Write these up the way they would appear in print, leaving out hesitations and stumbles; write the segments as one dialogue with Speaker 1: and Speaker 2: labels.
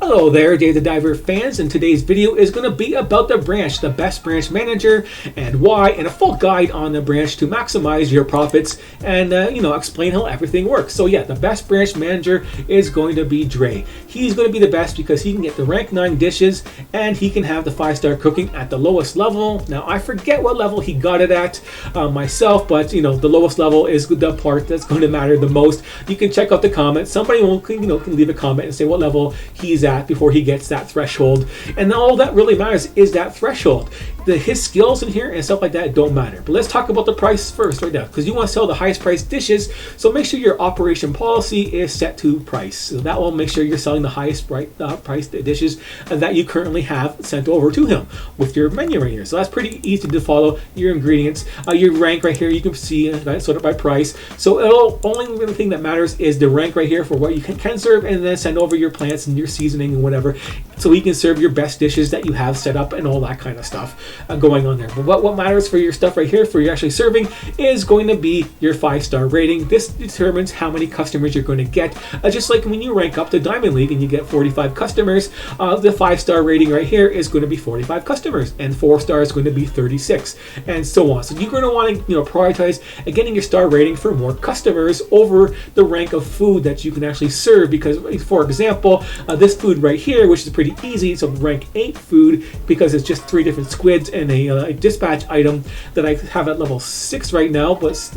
Speaker 1: Hello there, Dave the Diver fans, and today's video is going to be about the branch, the best branch manager, and why, and a full guide on the branch to maximize your profits and, explain how everything works. So yeah, the best branch manager is going to be Drea. He's going to be the best because he can get the rank 9 dishes and he can have the 5-star cooking at the lowest level. Now, I forget what level he got it at myself, but the lowest level is the part that's going to matter the most. You can check out the comments. Somebody can leave a comment and say what level he's at before he gets that threshold, and all that really matters is that threshold. His skills in here and stuff like that don't matter. But let's talk about the price first right now, because you want to sell the highest priced dishes, so make sure your operation policy is set to price. So that will make sure you're selling the highest priced dishes that you currently have sent over to him with your menu right here. So that's pretty easy to follow. Your ingredients, your rank right here, you can see sort of by price. So only really thing that matters is the rank right here for what you can serve, and then send over your plants and your seasoning and whatever, so he can serve your best dishes that you have set up and all that kind of stuff going on there. But what matters for your stuff right here, for your actually serving, is going to be your 5-star rating. This determines how many customers you're going to get. Just like when you rank up to Diamond League and you get 45 customers, the 5-star rating right here is going to be 45 customers, and 4-star is going to be 36, and so on. So you're going to want to prioritize getting your star rating for more customers over the rank of food that you can actually serve. Because, for example, this food right here, which is pretty easy, so rank 8 food, because it's just 3 different squids and a dispatch item that I have at level 6 right now, but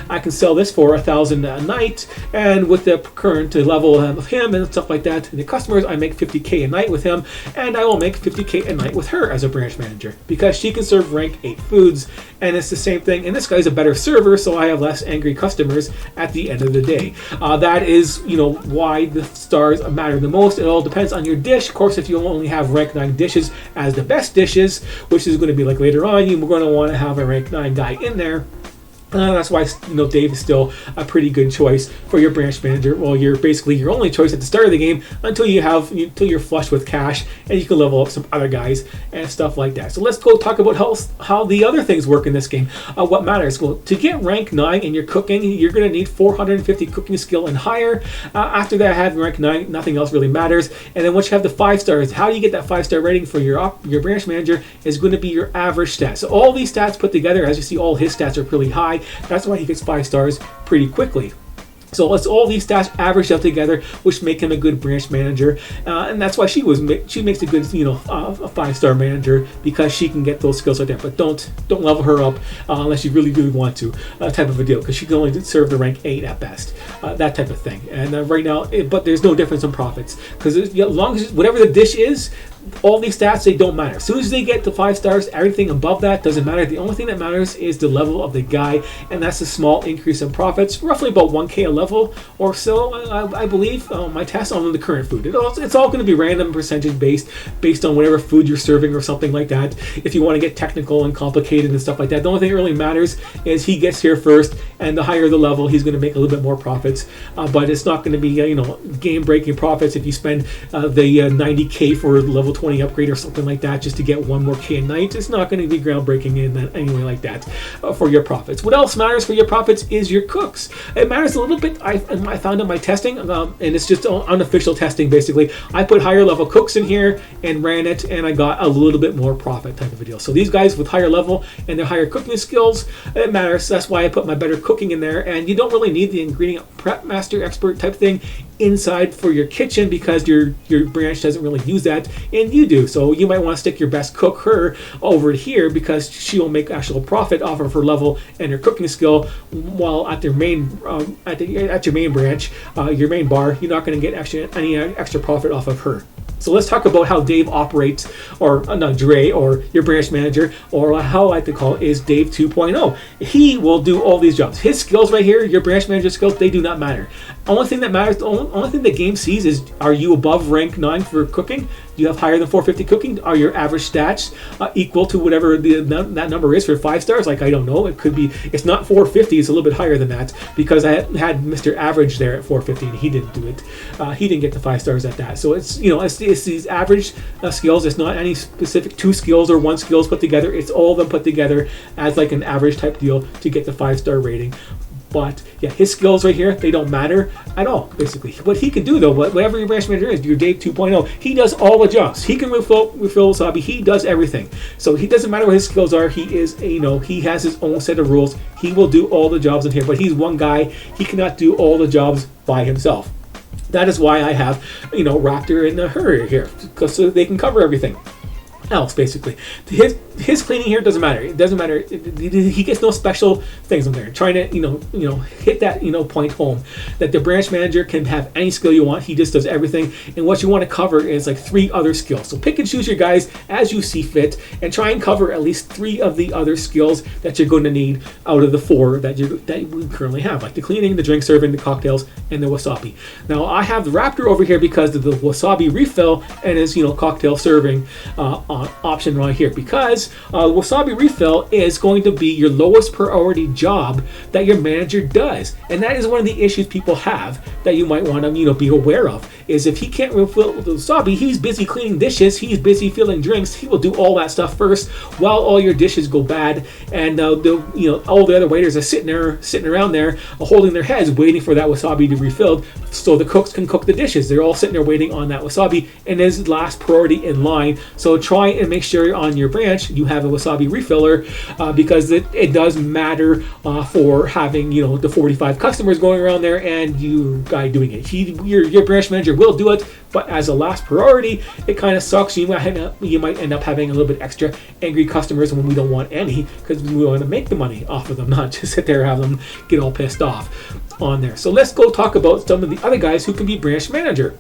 Speaker 1: I can sell this for 1,000 a night, and with the current level of him and stuff like that, and the customers, I make 50k a night with him, and I will make 50k a night with her as a branch manager, because she can serve rank 8 foods, and it's the same thing, and this guy's a better server, so I have less angry customers at the end of the day. That is why the stars matter the most. It all depends on your dish. Of course, if you only have rank 9 dishes as the best dishes, which is going to be like later on, you're going to want to have a rank 9 guy in there. That's why Dave is still a pretty good choice for your branch manager. Well, you're basically your only choice at the start of the game until you're flush with cash and you can level up some other guys and stuff like that. So let's go talk about how the other things work in this game. What matters? Well, to get rank 9 in your cooking, you're going to need 450 cooking skill and higher. After that, having rank 9, nothing else really matters. And then once you have the 5 stars, how do you get that 5-star rating for your branch manager is going to be your average stats. So all these stats put together, as you see, all his stats are pretty high. That's why he gets 5 stars pretty quickly. So let's all these stats averaged out together, which make him a good branch manager, and that's why she makes a good a 5-star manager, because she can get those skills right there. But don't level her up unless you really want to, type of a deal, because she can only serve the rank 8 at best, that type of thing. And right now, but there's no difference in profits, because as long as whatever the dish is, all these stats, they don't matter. As soon as they get to 5 stars, everything above that doesn't matter. The only thing that matters is the level of the guy, and that's a small increase in profits, roughly about 1k a level or so, I believe. My test on the current food, it's all going to be random percentage based on whatever food you're serving or something like that. If you want to get technical and complicated and stuff like that, the only thing that really matters is he gets here first, and the higher the level, he's going to make a little bit more profits. But it's not going to be game-breaking profits if you spend the 90k for level 20 upgrade or something like that just to get 1 more k a night. It's not going to be groundbreaking in that anyway like that for your profits. What else matters for your profits is your cooks. It matters a little bit. I found in my testing, and it's just unofficial testing basically. I put higher level cooks in here and ran it, and I got a little bit more profit type of a deal. So these guys with higher level and their higher cooking skills, it matters. That's why I put my better cooking in there, and you don't really need the ingredient prep master expert type thing inside for your kitchen, because your branch doesn't really use that, and you do. So you might want to stick your best cook her over here, because she will make actual profit off of her level and her cooking skill, while at their main at your main branch, your main bar, you're not going to get any extra profit off of her. So let's talk about how Dave operates, or not Drea, or your branch manager, or how I like to call it is Dave 2.0. He will do all these jobs. His skills right here, your branch manager skills, they do not matter. Only thing that matters, the only thing the game sees is, are you above rank 9 for cooking? Do you have higher than 450 cooking? Are your average stats equal to whatever that number is for 5 stars? Like, I don't know. It could be, it's not 450, it's a little bit higher than that, because I had Mr. Average there at 450 and he didn't do it. He didn't get the 5 stars at that. So it's, it's these average skills. It's not any specific 2 skills or 1 skills put together. It's all of them put together as like an average type deal to get the 5-star rating. But yeah, his skills right here, they don't matter at all, basically. What he can do though, whatever your branch manager is, your Dave 2.0, he does all the jobs. He can refill wasabi, he does everything. So he doesn't matter what his skills are, he is, he has his own set of rules. He will do all the jobs in here, but he's one guy, he cannot do all the jobs by himself. That is why I have, Raptor and her here, because so they can cover everything else, basically. His cleaning here doesn't matter. It doesn't matter. He gets no special things on there. Trying to hit that point home that the branch manager can have any skill you want. He just does everything, and what you want to cover is like 3 other skills. So pick and choose your guys as you see fit, and try and cover at least 3 of the other skills that you're going to need out of the 4 that we currently have, like the cleaning, the drink serving, the cocktails, and the wasabi. Now I have the Raptor over here because of the wasabi refill and his cocktail serving option right here, because wasabi refill is going to be your lowest priority job that your manager does, and that is one of the issues people have that you might want to be aware of. Is if he can't refill the wasabi, he's busy cleaning dishes, he's busy filling drinks, he will do all that stuff first while all your dishes go bad, and all the other waiters are sitting around there holding their heads waiting for that wasabi to be refilled so the cooks can cook the dishes. They're all sitting there waiting on that wasabi, and is last priority in line. So try and make sure on your branch you have a wasabi refiller, because it does matter for having the 45 customers going around there and you guy doing it. Your branch manager will do it, but as a last priority, it kind of sucks. You might end up having a little bit extra angry customers when we don't want any, because we want to make the money off of them, not just sit there and have them get all pissed off on there. So let's go talk about some of the other guys who can be branch manager.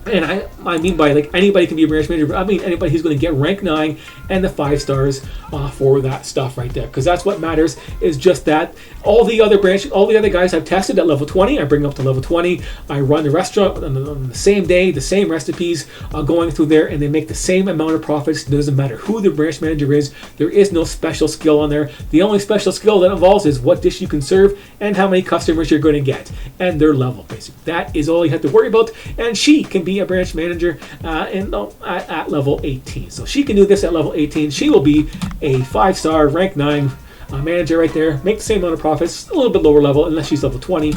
Speaker 1: And I mean by like anybody can be a branch manager, but I mean anybody who's going to get rank 9 and the 5 stars for that stuff right there, because that's what matters. Is just that all the other guys I've tested at level 20, I bring up to level 20. I run the restaurant on the same day, the same recipes going through there, and they make the same amount of profits. It doesn't matter who the branch manager is. There is no special skill on there. The only special skill that involves is what dish you can serve and how many customers you're going to get and their level. Basically, that is all you have to worry about. And she can be a branch manager at level 18. So she can do this at level 18. She will be a 5-star rank 9 manager right there. Make the same amount of profits, a little bit lower level unless she's level 20.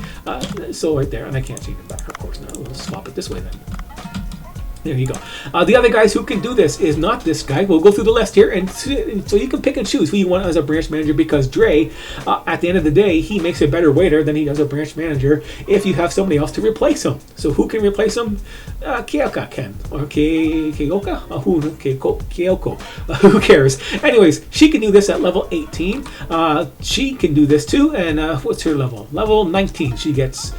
Speaker 1: So right there, and I can't change it back, of course. Now we'll swap it this way then. There you go. The other guys who can do this is not this guy. We'll go through the list here, and so you can pick and choose who you want as a branch manager, because Drea, at the end of the day, he makes a better waiter than he does a branch manager if you have somebody else to replace him. So who can replace him? Keoka can. Or Keoka? Keoko. Who cares? Anyways, she can do this at level 18. She can do this too, and what's her level? Level 19 she gets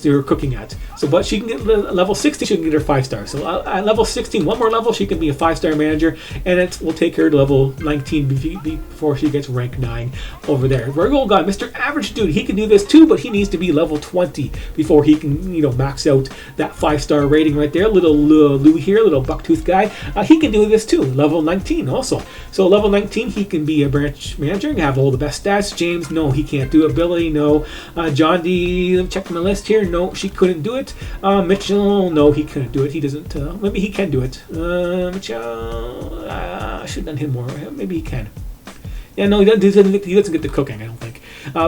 Speaker 1: her cooking at. So, but she can get level 16, she can get her 5 stars. So at level 16, one more level, she can be a 5-star manager, and it will take her to level 19 before she gets rank 9 over there. Very old guy, Mr. Average Dude, he can do this too, but he needs to be level 20 before he can, max out that 5-star rating right there. Little Lou here, little bucktooth guy, he can do this too, level 19 also. So level 19, he can be a branch manager and have all the best stats. James, no, he can't do it. Billy, no. John D, let me check my list here. No, she couldn't do it. Mitchell, no, he couldn't do it. He doesn't. Maybe he can do it. Mitchell, I should have done him more. Maybe he can. Yeah, no, he doesn't get the cooking, I don't think.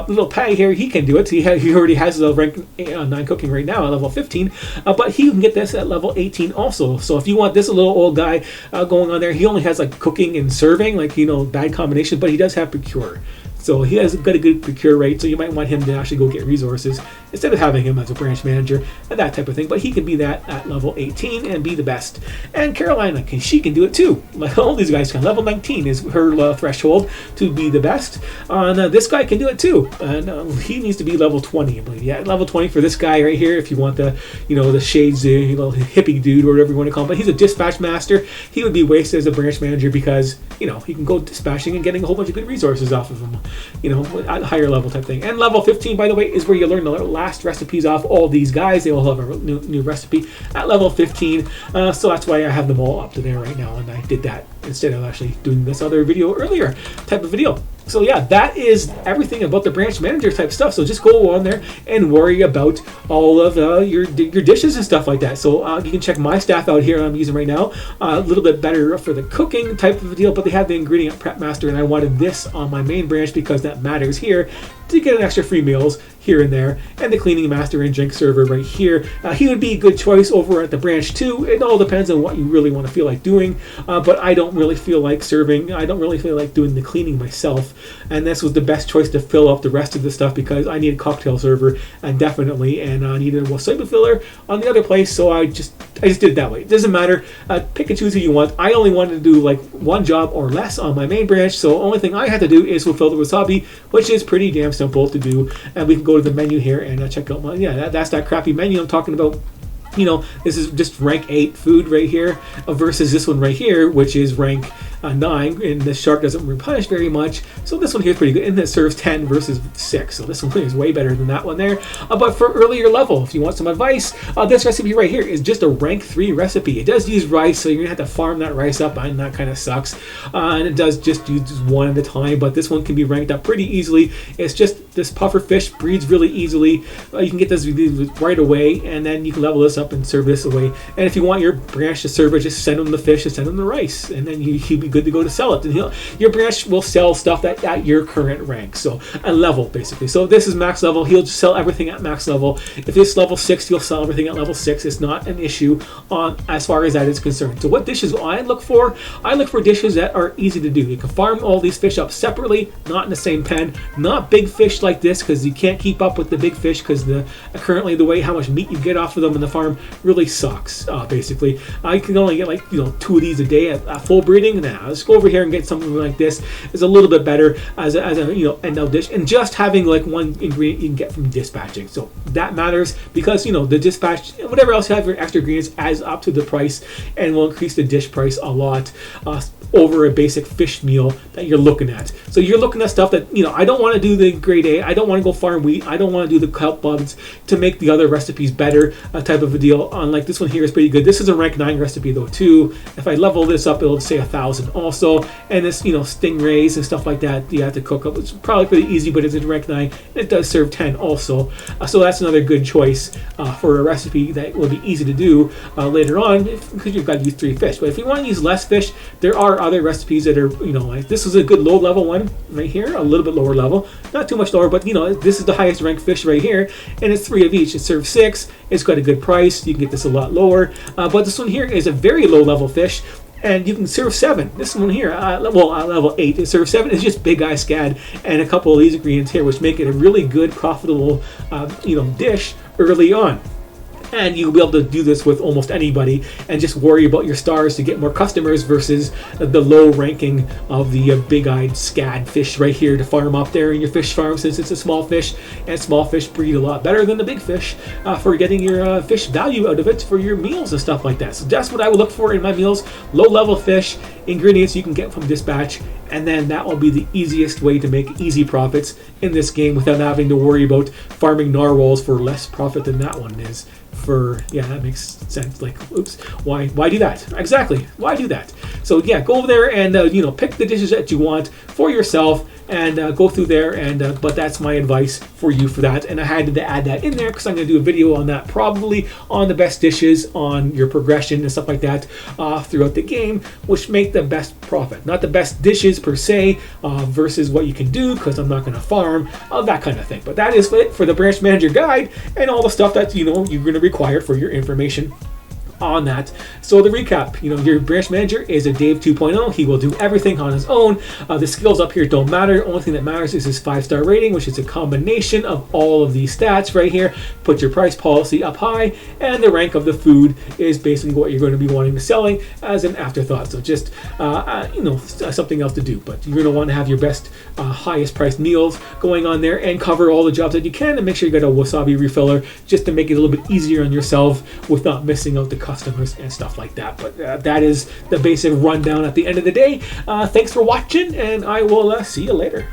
Speaker 1: Little Patty here, he can do it. He already has a rank 9 cooking right now at level 15, but he can get this at level 18 also. So if you want this little old guy going on there, he only has like cooking and serving, like bad combination, but he does have procure. So he has got a good procure rate, so you might want him to actually go get resources instead of having him as a branch manager and that type of thing. But he can be that at level 18 and be the best. And Carolina, she can do it too. Like all these guys can. Level 19 is her threshold to be the best. This guy can do it too. And he needs to be level 20, I believe. Yeah, level 20 for this guy right here. If you want the, the shades, hippie dude or whatever you want to call him. But he's a dispatch master. He would be wasted as a branch manager because he can go dispatching and getting a whole bunch of good resources off of him. At higher level type thing. And level 15, by the way, is where you learn the last recipes off all these guys. They all have a new recipe at level 15. So that's why I have them all up to there right now. And I did that instead of actually doing this other video earlier type of video. So yeah, that is everything about the branch manager type stuff. So just go on there and worry about all of your dishes and stuff like that. So you can check my staff out here I'm using right now. A little bit better for the cooking type of deal, but they have the ingredient prep master, and I wanted this on my main branch because that matters here. to get an extra free meals here and there. And the cleaning master and drink server right here, he would be a good choice over at the branch too. It all depends on what you really want to feel like doing, but I don't really feel like serving. I don't really feel like doing the cleaning myself, and this was the best choice to fill up the rest of the stuff because I needed cocktail server and I needed a wasabi filler on the other place, so I just did it that way. It doesn't matter. Pick and choose who you want. I only wanted to do like one job or less on my main branch, so the only thing I had to do is fulfill the wasabi, which is pretty damn simple to do. And we can go to the menu here and check out that's that crappy menu I'm talking about. You know, this is just rank 8 food right here versus this one right here, which is rank 9, and the shark doesn't replenish very much, so this one here is pretty good, and it serves 10 versus 6, so this one is way better than that one there. But for earlier level, if you want some advice, this recipe right here is just a rank 3 recipe. It does use rice, so you're gonna have to farm that rice up, and that kind of sucks, and it does just use one at a time, but this one can be ranked up pretty easily. It's just this puffer fish breeds really easily. You can get this right away, and then you can level this up and serve this away. And if you want your branch to serve it, just send them the fish and send them the rice, and then you'll be good to go to sell it. And your branch will sell stuff that at your current rank, so a level basically. So this is max level. He'll just sell everything at max level. If it's level 6, he'll sell everything at level 6. It's not an issue on as far as that is concerned. So what dishes I look for? I look for dishes that are easy to do. You can farm all these fish up separately, not in the same pen. Not big fish like this, because you can't keep up with the big fish because currently the way how much meat you get off of them in the farm really sucks. Basically, I can only get like 2 of these a day at full breeding. Now let's go over here and get something like this. Is a little bit better as a end of dish, and just having like one ingredient you can get from dispatching. So that matters because the dispatch, whatever else you have, your extra ingredients adds up to the price and will increase the dish price a lot over a basic fish meal that you're looking at. So you're looking at stuff that I don't want to do the grade A. I don't want to go farm wheat. I don't want to do the kelp bugs to make the other recipes better, type of a deal. Unlike this one here is pretty good. This is a rank 9 recipe though too. If I level this up, it'll say 1,000 also. And this stingrays and stuff like that you have to cook up. It's probably pretty easy, but it's in rank 9. It does serve 10 also. So that's another good choice for a recipe that will be easy to do later on, because you've got to use 3 fish. But if you want to use less fish, there are other recipes that are like this is a good low level one right here, a little bit lower level, not too much lower, but this is the highest ranked fish right here, and it's 3 of each. It serves 6. It's got a good price. You can get this a lot lower, but this one here is a very low level fish, and you can serve 7. This one here, level 8, it serves 7. It's just big eye scad and a couple of these ingredients here, which make it a really good, profitable, dish early on. And you'll be able to do this with almost anybody and just worry about your stars to get more customers versus the low ranking of the big-eyed scad fish right here to farm up there in your fish farm, since it's a small fish, and small fish breed a lot better than the big fish for getting your fish value out of it for your meals and stuff like that. So that's what I would look for in my meals: low-level fish, ingredients you can get from dispatch, and then that will be the easiest way to make easy profits in this game without having to worry about farming narwhals for less profit than that one is. That makes sense. Like, oops, why do that? Exactly, why do that? So yeah, go over there and pick the dishes that you want for yourself, and go through there, and but that's my advice for you for that. And I had to add that in there because I'm going to do a video on that, probably on the best dishes, on your progression and stuff like that throughout the game, which make the best profit. Not the best dishes per se versus what you can do, because I'm not going to farm, that kind of thing. But that is it for the Branch Manager Guide and all the stuff that you're going to require for your information on that. So the recap, your branch manager is a Dave 2.0. He will do everything on his own. The skills up here don't matter. The only thing that matters is his 5-star rating, which is a combination of all of these stats right here. Put your price policy up high, and the rank of the food is basically what you're going to be wanting to selling as an afterthought. So just something else to do, but you're going to want to have your best highest priced meals going on there and cover all the jobs that you can, and make sure you got a wasabi refiller just to make it a little bit easier on yourself without missing out the customers and stuff like that. But that is the basic rundown at the end of the day. Thanks for watching, and I will see you later.